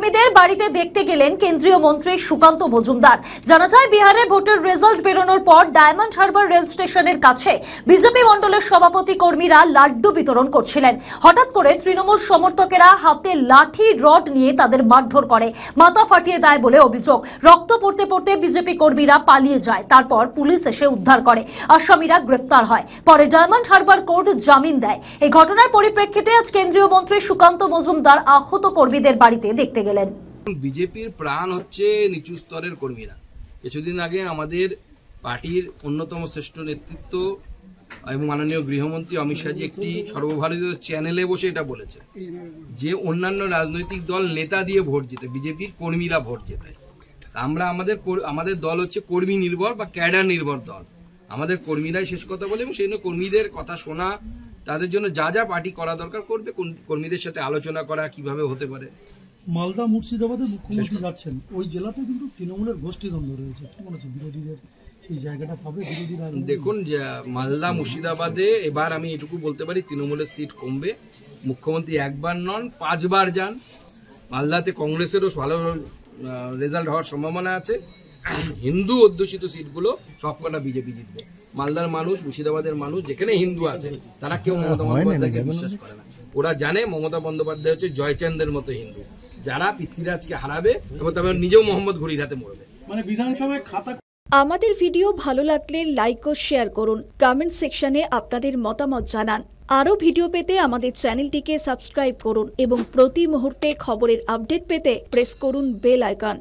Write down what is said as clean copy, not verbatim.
কর্মীদের বাড়িতে দেখতে গেলেন কেন্দ্রীয় মন্ত্রী সুকান্ত মজুমদার। জানা যায়, বিহারের ভোটের রেজাল্ট বেরোনোর পর ডায়মন্ড হারবার রেল স্টেশনের কাছে বিজেপি মণ্ডলের সভাপতি কর্মীরা লাড্ডু বিতরণ করছিলেন। হঠাৎ করে তৃণমূল সমর্থকেরা হাতে লাঠি রড নিয়ে তাদের মারধর করে, মাথা ফাটিয়ে দেয় বলে অভিযোগ। রক্ত পড়তে পড়তে বিজেপি কর্মীরা পালিয়ে যায়। তারপর পুলিশ এসে উদ্ধার করে, আসামিরা গ্রেপ্তার হয়। পরে ডায়মন্ড হারবার কোর্ট জামিন দেয়। এই ঘটনার পরিপ্রেক্ষিতে আজ কেন্দ্রীয় মন্ত্রী সুকান্ত মজুমদার আহত কর্মীদের বাড়িতে দেখতে গেলেন। বিজেপির প্রাণ হচ্ছে নিচু স্তরের কর্মীরা। কিছুদিন আগে আমাদের পার্টির অন্যতম শ্রেষ্ঠ নেতৃত্ব এবং মাননীয় গৃহমন্ত্রী অমিত শাহজি একটি সর্বভারতীয় চ্যানেলে বসে এটা বলেছে যে অন্যান্য রাজনৈতিক দল নেতা দিয়ে ভোট জেতে, বিজেপির কর্মীরা ভোট জেতায়। আমরা আমাদের দল হচ্ছে কর্মী নির্ভর বা ক্যাডার নির্ভর দল। আমাদের কর্মীরাই শেষ কথা বলে এবং সেই জন্য কর্মীদের কথা শোনা, তাদের জন্য যা যা পার্টি করা দরকার করবে, কর্মীদের সাথে আলোচনা করা কিভাবে হতে পারে। মালদা মুর্শিদাবাদে মুখ্যমন্ত্রী যাচ্ছেন, ওই জেলাতে কিন্তু তৃণমূলের গোষ্ঠীদ্বন্দ্ব রয়েছে। কি মনে হচ্ছে বিরোধীদের সেই জায়গাটা পাবে বিরোধীরা? দেখুন, মালদা মুর্শিদাবাদে এবার আমি এটুকু বলতে পারি তৃণমূলের সিট কমবে। মুখ্যমন্ত্রী একবার নন 5 বার যান। মালদাতে কংগ্রেসেরও ভালো রেজাল্ট হওয়ার সম্ভাবনা আছে। হিন্দু অধ্যুষিত সিটগুলো সবকটা বিজেপি জিতবে। মালদার মানুষ, মুর্শিদাবাদের মানুষ যেখানে হিন্দু আছে তারা কেউ মমতা বন্দ্যোপাধ্যায়কে বিশ্বাস করে না। ওরা জানে মমতা বন্দ্যোপাধ্যায় হচ্ছে জয়চান্দের মতো হিন্দু, যারা পৃথ্বীরাজকে হারাবে এবং তারপর নিজেও মোহাম্মদ ঘুরির হাতে মরবে। মানে বিধানসভায় খাতা। আমাদের ভিডিও ভালো লাগলে লাইক ও শেয়ার করুন, কমেন্ট সেকশনে আপনাদের মতামত জানান। আরও ভিডিও পেতে আমাদের চ্যানেলটিকে সাবস্ক্রাইব করুন এবং প্রতি মুহূর্তে খবরের আপডেট পেতে প্রেস করুন বেল আইকন।